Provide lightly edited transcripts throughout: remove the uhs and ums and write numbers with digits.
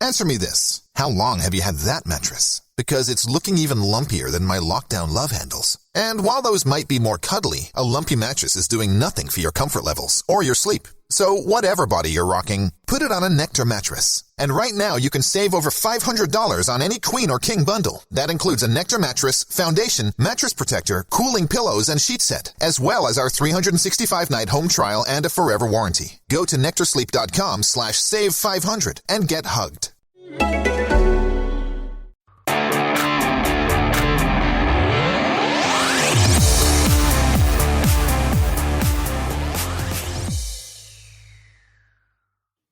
Answer me this. How long have you had that mattress? Because it's looking even lumpier than my lockdown love handles. And while those might be more cuddly, a lumpy mattress is doing nothing for your comfort levels or your sleep. So whatever body you're rocking, put it on a Nectar mattress. And right now you can save over $500 on any queen or king bundle. That includes a Nectar mattress, foundation, mattress protector, cooling pillows, and sheet set, as well as our 365-night home trial and a forever warranty. Go to nectarsleep.com/save500 and get hugged.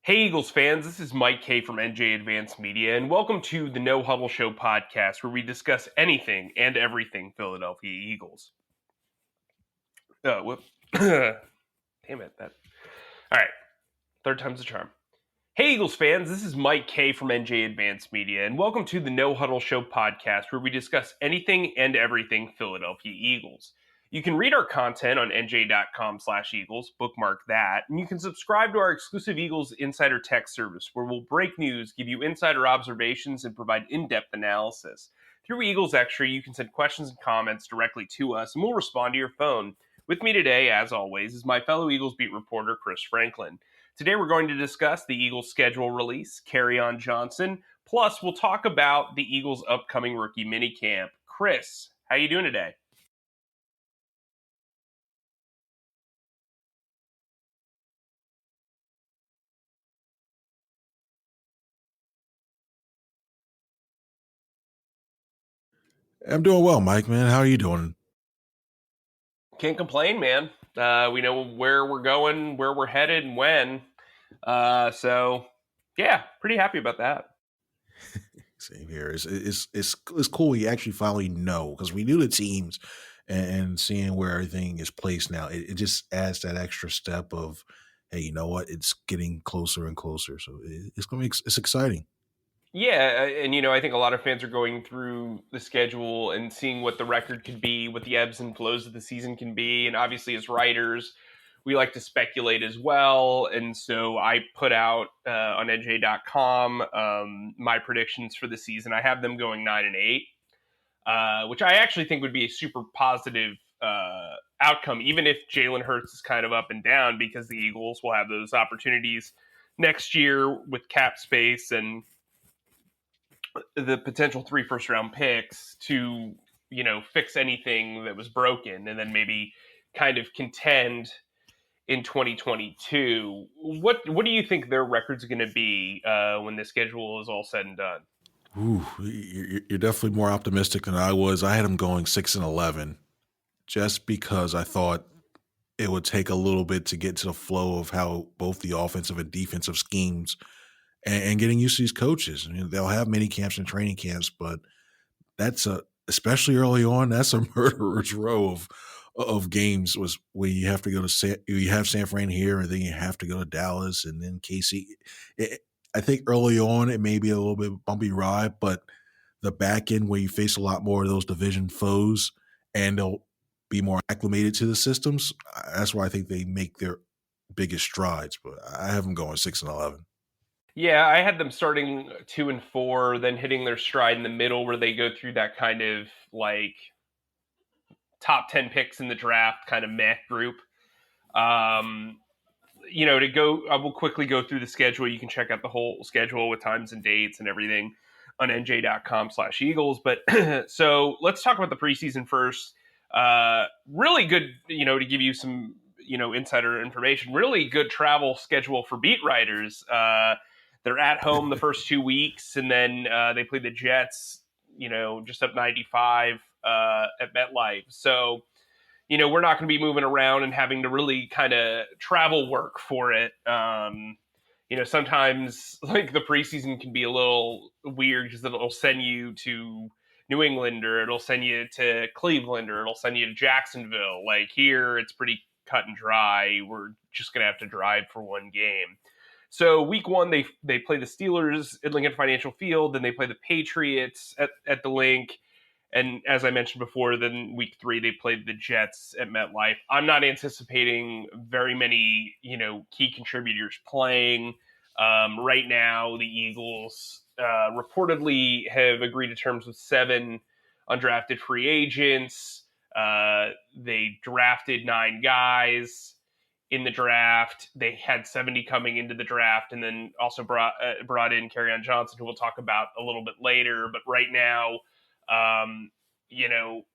Hey Eagles fans, this is Mike Kaye from NJ Advanced Media, and welcome to the No Huddle Show podcast, where we discuss anything and everything Philadelphia Eagles. Damn it. All right, third time's the charm. Hey Eagles fans, this is Mike Kaye from NJ Advanced Media, and welcome to the No Huddle Show podcast, where we discuss anything and everything Philadelphia Eagles. You can read our content on NJ.com/Eagles, bookmark that, and you can subscribe to our exclusive Eagles Insider Text service, where we'll break news, give you insider observations, and provide in-depth analysis. Through Eagles Extra, you can send questions and comments directly to us, and we'll respond to your phone. With me today, as always, is my fellow Eagles beat reporter, Chris Franklin. Today we're going to discuss the Eagles schedule release, Kerryon Johnson, plus we'll talk about the Eagles' upcoming rookie minicamp. Chris, how you doing today? I'm doing well, Mike, man. How are you doing? Can't complain, man. We know where we're going, where we're headed, and when. So, yeah, pretty happy about that. Same here. It's cool. We actually finally know, because we knew the teams, and seeing where everything is placed now, it just adds that extra step of, hey, you know what? It's getting closer and closer. So it's exciting. Yeah, and I think a lot of fans are going through the schedule and seeing what the record could be, what the ebbs and flows of the season can be, and obviously as writers, we like to speculate as well. And so I put out on NJ.com my predictions for the season. I have them going 9-8, which I actually think would be a super positive outcome, even if Jalen Hurts is kind of up and down, because the Eagles will have those opportunities next year with cap space and the potential 3 first-round picks to, fix anything that was broken and then maybe kind of contend in 2022. What do you think their record's going to be when the schedule is all said and done? Ooh, you're definitely more optimistic than I was. I had them going 6-11, just because I thought it would take a little bit to get to the flow of how both the offensive and defensive schemes, and getting used to these coaches. I mean, they'll have mini camps and training camps, but especially early on, that's a murderer's row of games, was where you have to go to you have San Fran here, and then you have to go to Dallas, and then KC. I think early on it may be a little bit bumpy ride, but the back end, where you face a lot more of those division foes and they'll be more acclimated to the systems, that's why I think they make their biggest strides. But I have them going 6-11. Yeah, I had them starting 2-4, then hitting their stride in the middle, where they go through that kind of like top 10 picks in the draft kind of meh group. I will quickly go through the schedule. You can check out the whole schedule with times and dates and everything on NJ.com/Eagles. But so let's talk about the preseason first. Really good, to give you some, insider information, really good travel schedule for beat writers. They're at home the first 2 weeks, and then they play the Jets, just up 95 at MetLife. So, we're not going to be moving around and having to really kind of travel work for it. Sometimes like the preseason can be a little weird, because it'll send you to New England, or it'll send you to Cleveland, or it'll send you to Jacksonville. Like here, it's pretty cut and dry. We're just going to have to drive for one game. So week 1, they play the Steelers at Lincoln Financial Field, then they play the Patriots at the Link. And as I mentioned before, then week 3, they played the Jets at MetLife. I'm not anticipating very many, key contributors playing. Right now, the Eagles reportedly have agreed to terms with 7 undrafted free agents. They drafted 9 guys in the draft. They had 70 coming into the draft, and then also brought in Kerryon Johnson, who we'll talk about a little bit later. But right now,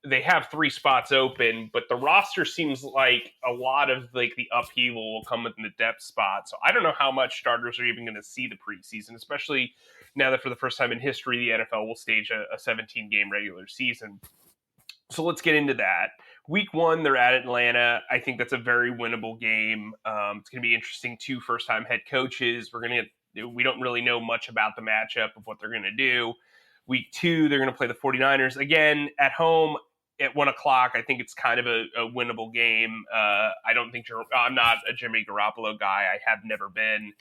they have 3 spots open, but the roster seems like a lot of like the upheaval will come within the depth spot. So I don't know how much starters are even going to see the preseason, especially now that for the first time in history, the NFL will stage a 17-game regular season. So let's get into that. Week 1, they're at Atlanta. I think that's a very winnable game. It's going to be interesting. 2 first-time head coaches. We don't really know much about the matchup of what they're going to do. Week 2, they're going to play the 49ers again at home at 1 o'clock. I think it's kind of a winnable game. I'm not a Jimmy Garoppolo guy. I have never been.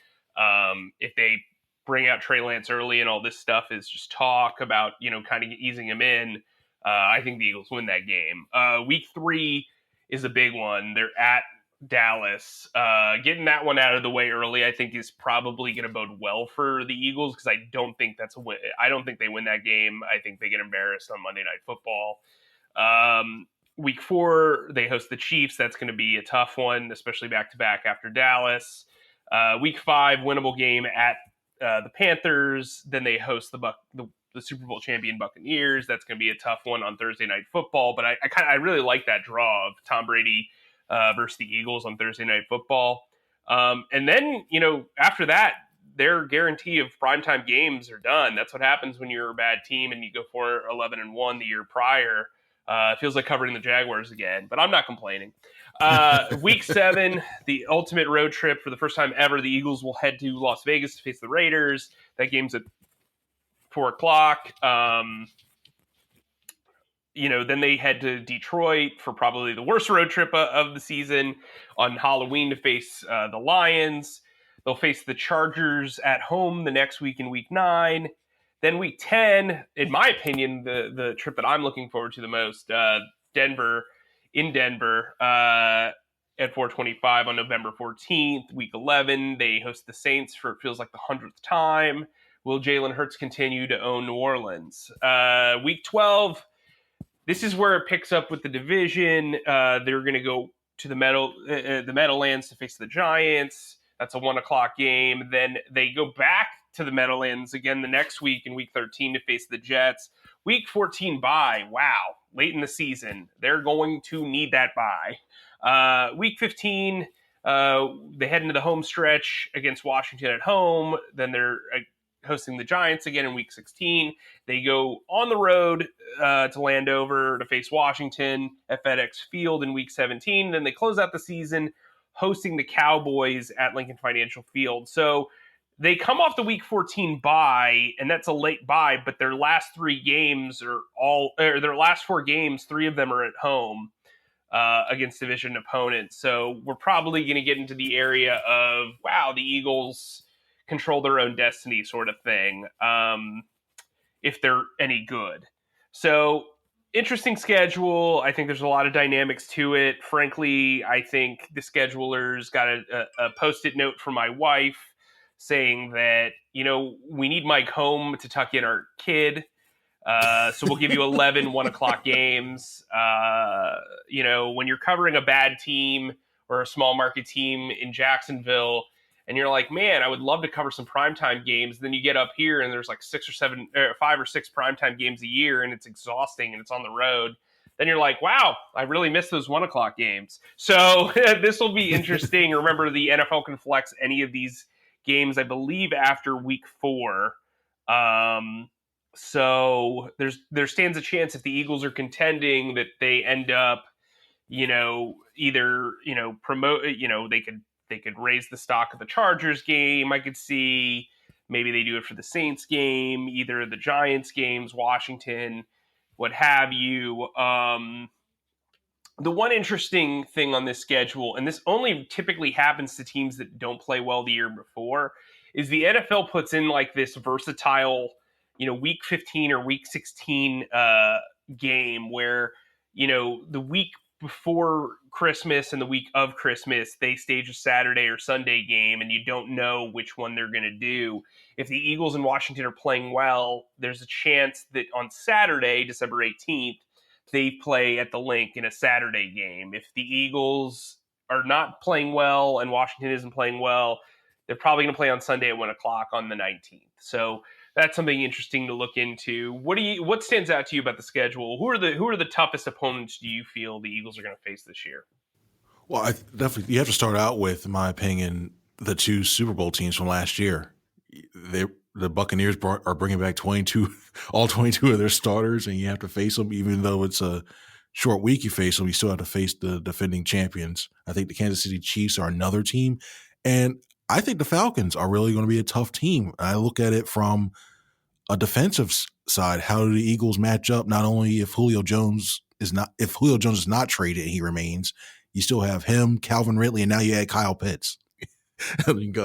If they bring out Trey Lance early and all this stuff is just talk about, kind of easing him in, I think the Eagles win that game. Week 3 is a big one. They're at Dallas. Getting that one out of the way early, I think, is probably going to bode well for the Eagles because I don't think that's a win. I don't think they win that game. I think they get embarrassed on Monday Night Football. Week 4, they host the Chiefs. That's going to be a tough one, especially back-to-back after Dallas. Week 5, winnable game at the Panthers. Then they host the Super Bowl champion Buccaneers. That's going to be a tough one on Thursday Night Football. But I really like that draw of Tom Brady versus the Eagles on Thursday Night Football. And then, after that, their guarantee of primetime games are done. That's what happens when you're a bad team and you go 4-11-1 the year prior. It feels like covering the Jaguars again, but I'm not complaining. Week 7, the ultimate road trip. For the first time ever, the Eagles will head to Las Vegas to face the Raiders. That game's at 4 o'clock. Then they head to Detroit for probably the worst road trip of the season on Halloween to face the Lions. They'll face the Chargers at home the next week in week 9. Then week 10, in my opinion, the trip that I'm looking forward to the most, Denver at 4:25 on November 14th. Week 11, they host the Saints for it feels like the 100th time. Will Jalen Hurts continue to own New Orleans? Week 12, this is where it picks up with the division. They're going to go to the Meadowlands to face the Giants. That's a 1 o'clock game. Then they go back to the Meadowlands again the next week in week 13 to face the Jets. Week 14 bye. Wow. Late in the season. They're going to need that bye. Week 15, they head into the home stretch against Washington at home. Then they're hosting the Giants again in week 16. They go on the road to Landover to face Washington at FedEx Field in week 17. Then they close out the season hosting the Cowboys at Lincoln Financial Field. So they come off the week 14 bye, and that's a late bye, but their last 3 games their last 4 games, 3 of them are at home against division opponents. So we're probably going to get into the area of, wow, the Eagles control their own destiny sort of thing, if they're any good. So interesting schedule. I think there's a lot of dynamics to it. Frankly, I think the schedulers got a Post-it note from my wife saying that, we need Mike home to tuck in our kid. So we'll give you 11 1 o'clock games. When you're covering a bad team or a small market team in Jacksonville, and you're like, man, I would love to cover some primetime games. Then you get up here and there's like 5 or 6 primetime games a year, and it's exhausting and it's on the road. Then you're like, wow, I really miss those 1 o'clock games. So this will be interesting. Remember, the NFL can flex any of these games, I believe, after week 4. So there stands a chance if the Eagles are contending that they end up, either, promote, they could raise the stock of the Chargers game. I could see maybe they do it for the Saints game, either the Giants games, Washington, what have you. The one interesting thing on this schedule, and this only typically happens to teams that don't play well the year before, is the NFL puts in like this versatile, week 15 or week 16 game where, the week before Christmas and the week of Christmas, they stage a Saturday or Sunday game, and you don't know which one they're going to do. If the Eagles in Washington are playing well, there's a chance that on Saturday, December 18th, they play at the Link in a Saturday game. If the Eagles are not playing well and Washington isn't playing well, they're probably going to play on Sunday at 1 o'clock on the 19th. So that's something interesting to look into. What stands out to you about the schedule? Who are the toughest opponents do you feel the Eagles are going to face this year? Well, I definitely you have to start out with, in my opinion, the two Super Bowl teams from last year. The Buccaneers are bringing back all 22 of their starters, and you have to face them. Even though it's a short week, you face them. You still have to face the defending champions. I think the Kansas City Chiefs are another team, and I think the Falcons are really going to be a tough team. I look at it from a defensive side. How do the Eagles match up? Not only if Julio Jones is not traded and he remains, you still have him, Calvin Ridley, and now you add Kyle Pitts. Good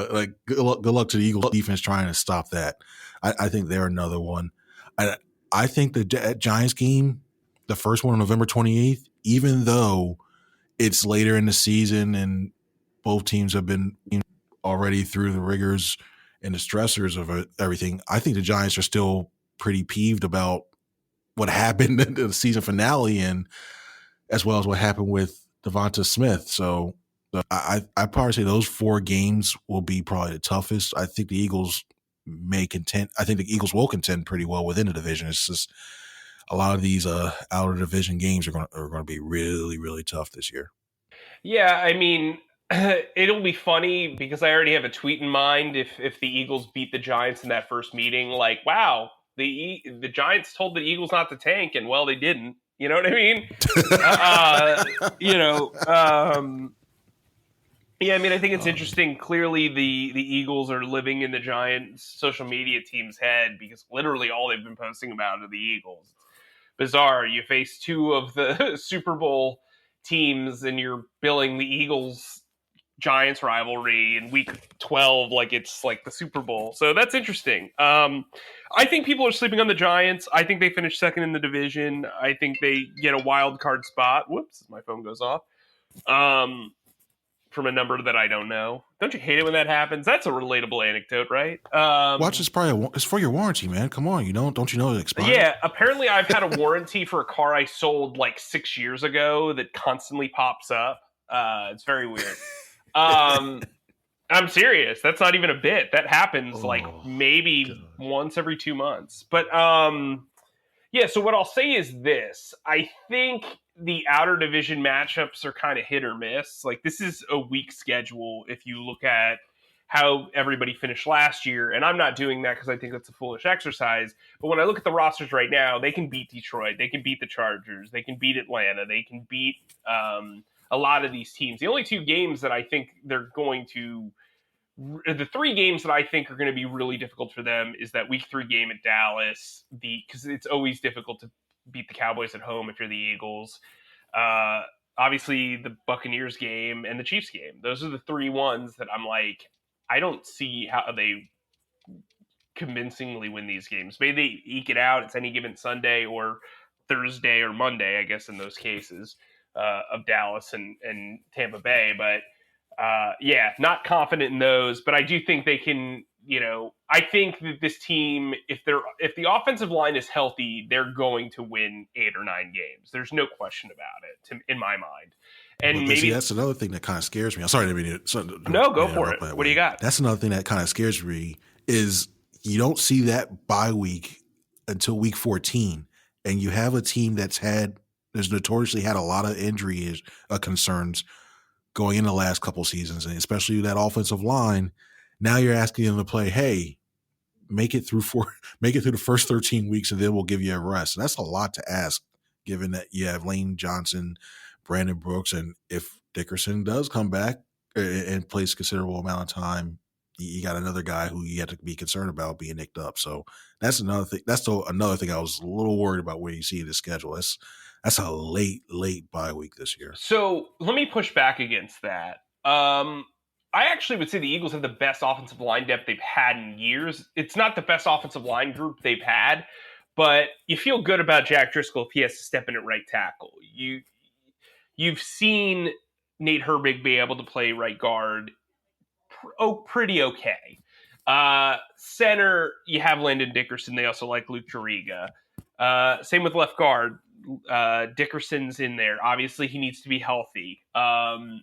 luck to the Eagles defense trying to stop that. I think they're another one. I think the Giants game, the first one on November 28th, even though it's later in the season and both teams have been already through the rigors and the stressors of everything, I think the Giants are still pretty peeved about what happened in the season finale, and as well as what happened with Devonta Smith. So I'd probably say those 4 games will be probably the toughest. I think the Eagles may contend. I think the Eagles will contend pretty well within the division. It's just a lot of these out of division games are going to be really, really tough this year. Yeah, I mean, it'll be funny because I already have a tweet in mind if the Eagles beat the Giants in that first meeting. Like, wow, the Giants told the Eagles not to tank, and well, they didn't. You know what I mean? Yeah, I mean, I think it's interesting. Clearly, the Eagles are living in the Giants' social media team's head because literally all they've been posting about are the Eagles. It's bizarre. You face 2 of the Super Bowl teams, and you're billing the Eagles Giants rivalry in week 12 like it's like the Super Bowl. So that's interesting. I think people are sleeping on the Giants. I think they finish second in the division. I think they get a wild card spot. Whoops, my phone goes off. From a number that I don't know. Don't you hate it when that happens? That's a relatable anecdote, right? Watch is probably it's for your warranty, man. Come on, don't you know it expires? Yeah, apparently I've had a warranty for a car I sold like 6 years ago that constantly pops up. It's very weird. I'm serious. That's not even a bit. That happens maybe once every 2 months. But yeah, so what I'll say is this. I think the outer division matchups are kind of hit or miss. Like, this is a weak schedule if you look at how everybody finished last year. And I'm not doing that because I think that's a foolish exercise. But when I look at the rosters right now, they can beat Detroit. They can beat the Chargers. They can beat Atlanta. They can beat a lot of these teams. The only 2 games that I think they're going to the 3 games that I think are going to be really difficult for them is that week 3 game at Dallas, because it's always difficult to beat the Cowboys at home if you're the Eagles. Obviously, the Buccaneers game and the Chiefs game. Those are the 3 ones that I'm like, I don't see how they convincingly win these games. Maybe they eke it out. It's any given Sunday or Thursday or Monday, I guess, in those cases of Dallas and Tampa Bay. But yeah, not confident in those, but I do think they can, I think that this team, if the offensive line is healthy, they're going to win 8 or 9 games. There's no question about it, in my mind. And maybe that's another thing that kind of scares me. I'm sorry no, go for it. What do you got? That's another thing that kind of scares me is you don't see that bye week until week 14, and you have a team that's notoriously had a lot of injury concerns going in the last couple seasons, and especially that offensive line. Now you're asking them to play, hey, make it through the first 13 weeks, and then we'll give you a rest. And that's a lot to ask, given that you have Lane Johnson, Brandon Brooks, and if Dickerson does come back and plays a considerable amount of time, you got another guy who you have to be concerned about being nicked up. So that's another thing. That's another thing I was a little worried about where you see the schedule. That's a late bye week this year. So let me push back against that. I actually would say the Eagles have the best offensive line depth they've had in years. It's not the best offensive line group they've had, but you feel good about Jack Driscoll if he has to step in at right tackle. you've seen Nate Herbig be able to play right guard pretty okay. Center, you have Landon Dickerson. They also like Luke Juriga. Same with left guard. Dickerson's in there. Obviously, he needs to be healthy. And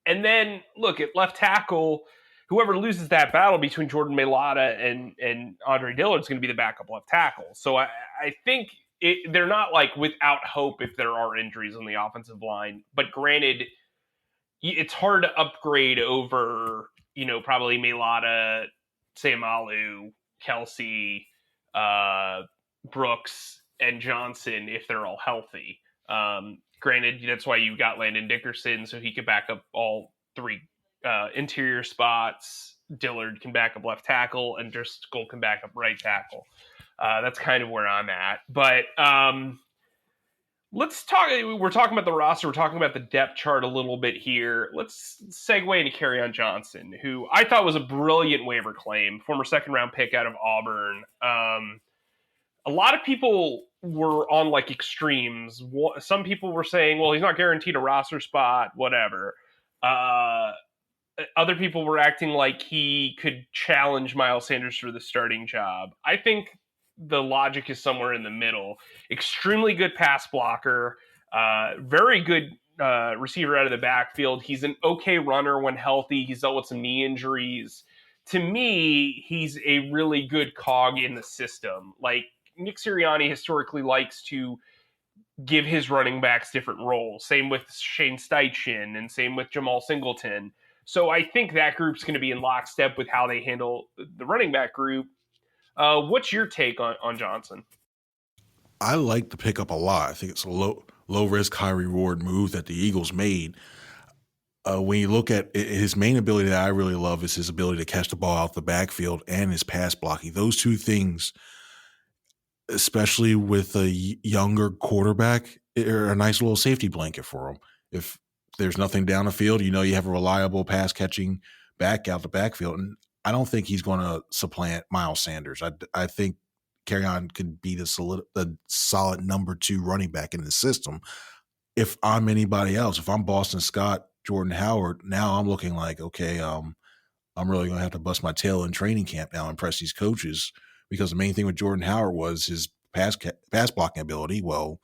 then, look, at left tackle, whoever loses that battle between Jordan Mailata and Andre Dillard is going to be the backup left tackle. So I think they're not like without hope if there are injuries on the offensive line. But granted, it's hard to upgrade over, probably Mailata, Samalu, Kelsey, Brooks, and Johnson if they're all healthy. Granted, that's why you got Landon Dickerson, so he could back up all three interior spots. Dillard can back up left tackle, and Driscoll can back up right tackle. That's kind of where I'm at. But let's talk. We're talking about the roster. We're talking about the depth chart a little bit here. Let's segue into Kerryon Johnson, who I thought was a brilliant waiver claim, former second-round pick out of Auburn. A lot of people were on like extremes. Some people were saying, well, he's not guaranteed a roster spot, whatever. Other people were acting like he could challenge Miles Sanders for the starting job. I think the logic is somewhere in the middle. Extremely good pass blocker, very good receiver out of the backfield. He's an okay runner when healthy. He's dealt with some knee injuries. To me, he's a really good cog in the system. Like, Nick Sirianni historically likes to give his running backs different roles. Same with Shane Steichen and same with Jamal Singleton. So I think that group's going to be in lockstep with how they handle the running back group. What's your take on Johnson? I like the pickup a lot. I think it's a low risk, high reward move that the Eagles made. When you look at his main ability that I really love is his ability to catch the ball out the backfield and his pass blocking. Those two things, especially with a younger quarterback, are a nice little safety blanket for him. If there's nothing down the field, you have a reliable pass catching back out the backfield. And I don't think he's going to supplant Miles Sanders. I think Kerryon could be the solid number 2 running back in the system. If I'm anybody else, if I'm Boston Scott, Jordan Howard, now I'm looking like, okay, I'm really going to have to bust my tail in training camp now and impress these coaches, because the main thing with Jordan Howard was his pass blocking ability. Well,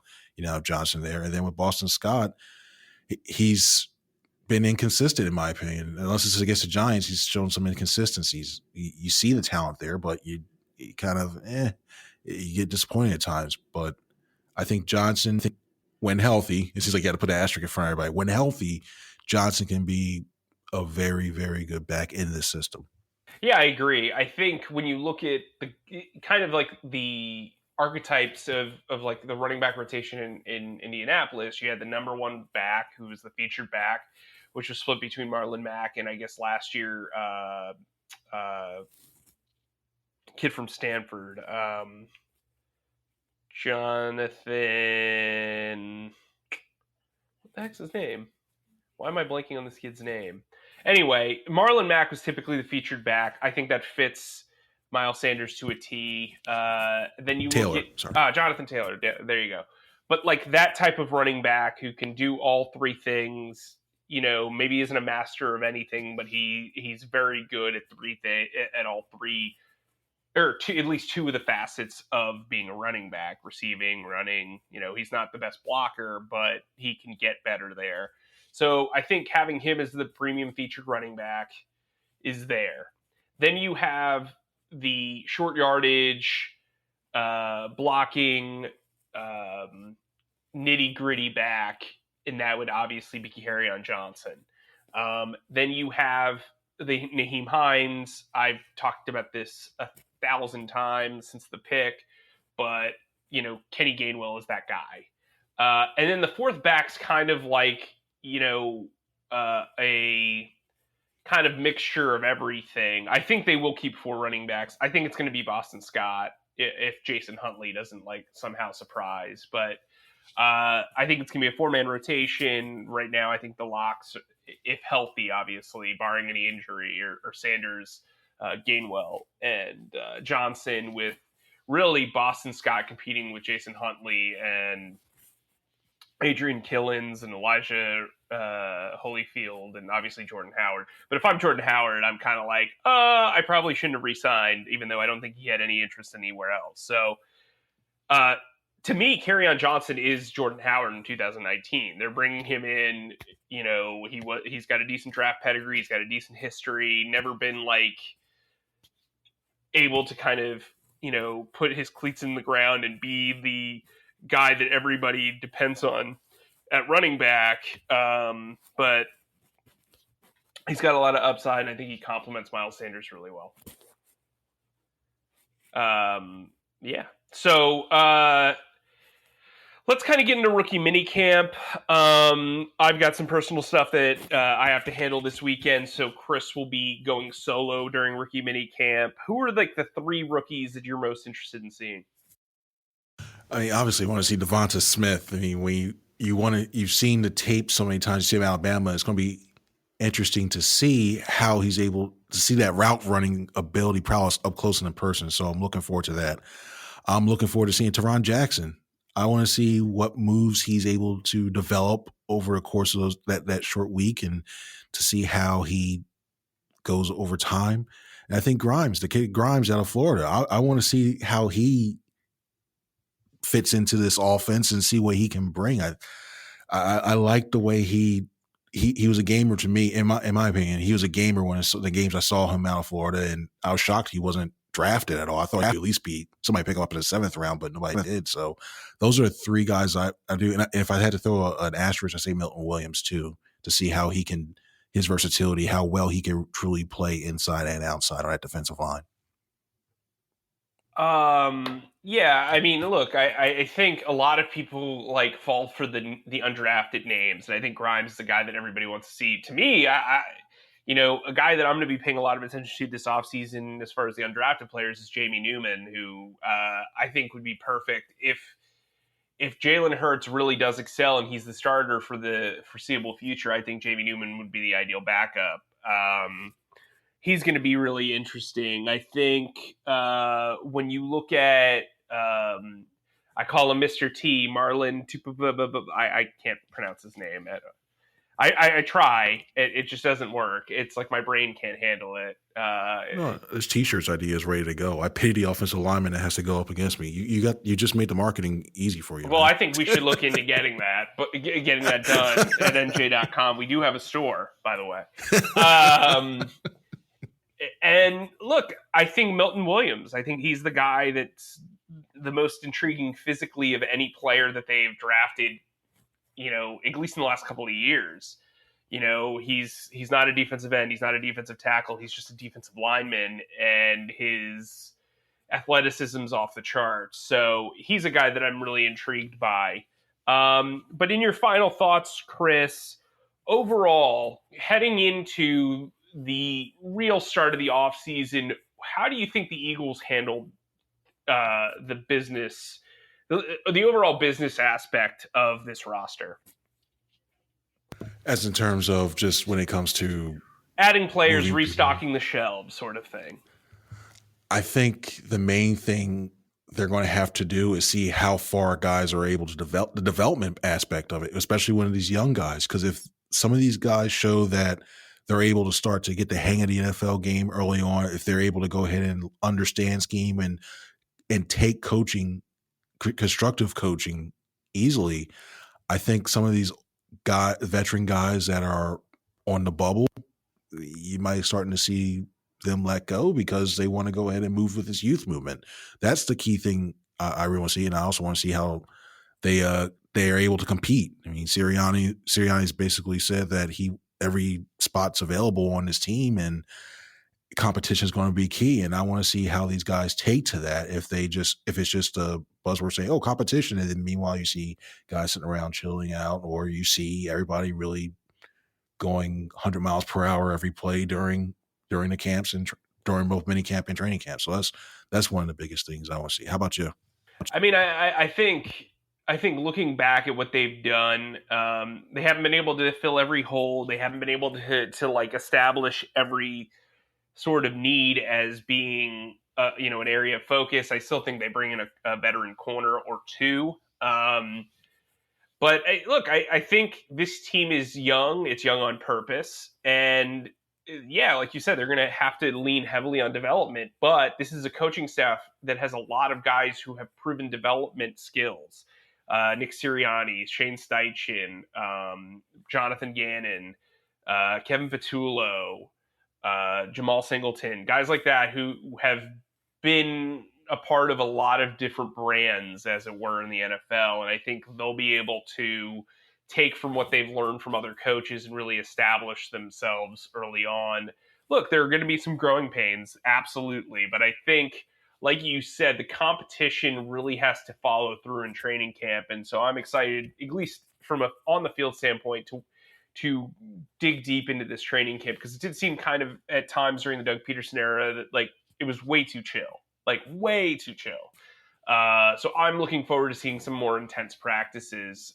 Johnson there. And then with Boston Scott, he's been inconsistent in my opinion. Unless it's against the Giants, he's shown some inconsistencies. You see the talent there, but you kind of you get disappointed at times. But I think Johnson, when healthy, it seems like you got to put an asterisk in front of everybody. When healthy, Johnson can be a very, very good back in this system. Yeah, I agree. I think when you look at the kind of like the archetypes of like the running back rotation in Indianapolis, you had the number 1 back who was the featured back, which was split between Marlon Mack and I guess last year kid from Stanford, Jonathan. What the heck's his name? Why am I blanking on this kid's name? Anyway, Marlon Mack was typically the featured back. I think that fits Miles Sanders to a T. Then you Taylor, Jonathan Taylor. There you go. But like that type of running back who can do all 3 things, maybe isn't a master of anything, but he's very good at at all 3, or at least 2 of the facets of being a running back: receiving, running. He's not the best blocker, but he can get better there. So I think having him as the premium featured running back is there. Then you have the short yardage, blocking, nitty gritty back, and that would obviously be Kerryon Johnson. Then you have the Nyheim Hines. I've talked about this 1,000 times since the pick, but Kenny Gainwell is that guy. And then the 4th back's kind of like a kind of mixture of everything. I think they will keep 4 running backs. I think it's going to be Boston Scott if Jason Huntley doesn't like somehow surprise. But I think it's going to be a 4-man rotation right now. I think the locks, if healthy, obviously, barring any injury, or Sanders, Gainwell, and Johnson, with really Boston Scott competing with Jason Huntley and Adrian Killins and Elijah Holyfield and obviously Jordan Howard. But if I'm Jordan Howard, I'm kind of like, I probably shouldn't have re-signed, even though I don't think he had any interest anywhere else. So to me, Kerryon Johnson is Jordan Howard in 2019. They're bringing him in. He's got a decent draft pedigree. He's got a decent history. Never been like able to kind of put his cleats in the ground and be the guy that everybody depends on at running back. But he's got a lot of upside, and I think he complements Miles Sanders really well. Yeah. So let's kind of get into rookie minicamp. I've got some personal stuff that I have to handle this weekend, so Chris will be going solo during rookie minicamp. Who are like the 3 rookies that you're most interested in seeing? I mean, obviously, you want to see Devonta Smith. I mean, when you've seen the tape so many times. You see him in Alabama. It's going to be interesting to see how he's able to see that route running ability prowess up close and in person. So I'm looking forward to that. I'm looking forward to seeing Teron Jackson. I want to see what moves he's able to develop over the course of that short week, and to see how he goes over time. And I think Grimes, the kid Grimes out of Florida, I want to see how he fits into this offense and see what he can bring. I like the way he was a gamer to me. In my opinion, he was a gamer when the games I saw him out of Florida, and I was shocked he wasn't drafted at all. I thought he could at least be somebody pick him up in the 7th round, but nobody did. So those are 3 guys I do. And if I had to throw an asterisk, I say Milton Williams too, to see how he can, his versatility, how well he can truly play inside and outside on that defensive line. Yeah, I mean, look, I think a lot of people like fall for the undrafted names, and I think Grimes is the guy that everybody wants to see. To me, a guy that I'm going to be paying a lot of attention to this offseason as far as the undrafted players is Jamie Newman, who I think would be perfect if Jalen Hurts really does excel and he's the starter for the foreseeable future. I think Jamie Newman would be the ideal backup. He's going to be really interesting. I think when you look at, I call him Mr. T, Marlon. I can't pronounce his name. I try. It just doesn't work. It's like my brain can't handle it. No, this T-shirt's idea is ready to go. I pay the offensive lineman that has to go up against me. You just made the marketing easy for you. Well, man. I think we should look into getting that done at NJ.com. We do have a store, by the way. And look, I think Milton Williams, I think he's the guy that's the most intriguing physically of any player that they've drafted, at least in the last couple of years. He's not a defensive end. He's not a defensive tackle. He's just a defensive lineman, and his athleticism's off the charts. So he's a guy that I'm really intrigued by. But in your final thoughts, Chris, overall, heading into the real start of the offseason, how do you think the Eagles handled the business, the overall business aspect of this roster? As in terms of just when it comes to adding players, restocking the shelves sort of thing. I think the main thing they're going to have to do is see how far guys are able to develop, the development aspect of it, especially one of these young guys. Because if some of these guys show that they're able to start to get the hang of the NFL game early on, if they're able to go ahead and understand scheme and take coaching, constructive coaching easily, I think some of these veteran guys that are on the bubble, you might starting to see them let go because they want to go ahead and move with this youth movement. That's the key thing I really want to see, and I also want to see how they are able to compete. I mean, Sirianni's basically said that every spot's available on his team, and competition is going to be key. And I want to see how these guys take to that. If it's just a buzzword saying, "Oh, competition," and then meanwhile you see guys sitting around chilling out, or you see everybody really going 100 miles per hour every play during the camps and during both mini camp and training camp. So that's one of the biggest things I want to see. How about you? I mean, I think looking back at what they've done, they haven't been able to fill every hole. They haven't been able to like establish every sort of need as being an area of focus. I still think they bring in a veteran corner or two. But look, I think this team is young. It's young on purpose. And yeah, like you said, they're going to have to lean heavily on development. But this is a coaching staff that has a lot of guys who have proven development skills. Nick Sirianni, Shane Steichen, Jonathan Gannon, Kevin Fatullo, Jamal Singleton, guys like that who have been a part of a lot of different brands, as it were, in the NFL. And I think they'll be able to take from what they've learned from other coaches and really establish themselves early on. Look, there are going to be some growing pains, absolutely. But I think, like you said, the competition really has to follow through in training camp. And so I'm excited, at least from a on-the-field standpoint, to dig deep into this training camp, because it did seem kind of at times during the Doug Peterson era that like it was way too chill. Like way too chill. So I'm looking forward to seeing some more intense practices.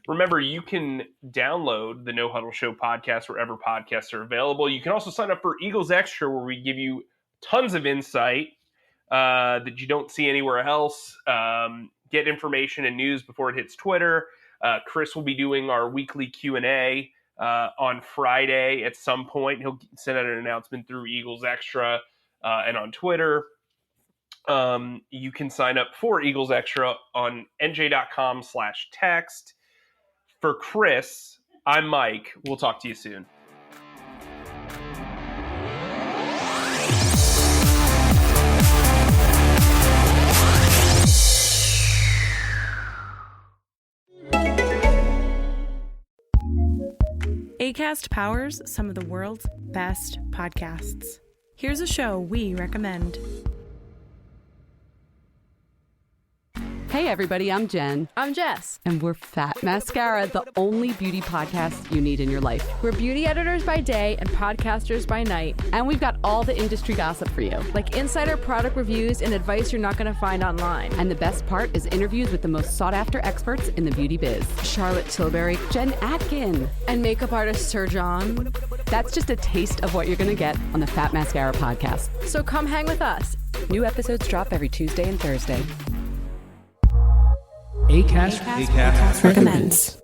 Remember, you can download the No Huddle Show podcast wherever podcasts are available. You can also sign up for Eagles Extra, where we give you tons of insight that you don't see anywhere else. Get information and news before it hits Twitter. Chris will be doing our weekly Q&A on Friday at some point. He'll send out an announcement through Eagles Extra and on Twitter. You can sign up for Eagles Extra on NJ.com/text. For Chris, I'm Mike. We'll talk to you soon. Acast powers some of the world's best podcasts. Here's a show we recommend. Hey everybody, I'm Jen. I'm Jess. And we're Fat Mascara, the only beauty podcast you need in your life. We're beauty editors by day and podcasters by night. And we've got all the industry gossip for you. Like insider product reviews and advice you're not going to find online. And the best part is interviews with the most sought-after experts in the beauty biz. Charlotte Tilbury, Jen Atkin, and makeup artist Sir John. That's just a taste of what you're going to get on the Fat Mascara podcast. So come hang with us. New episodes drop every Tuesday and Thursday. Acast recommends.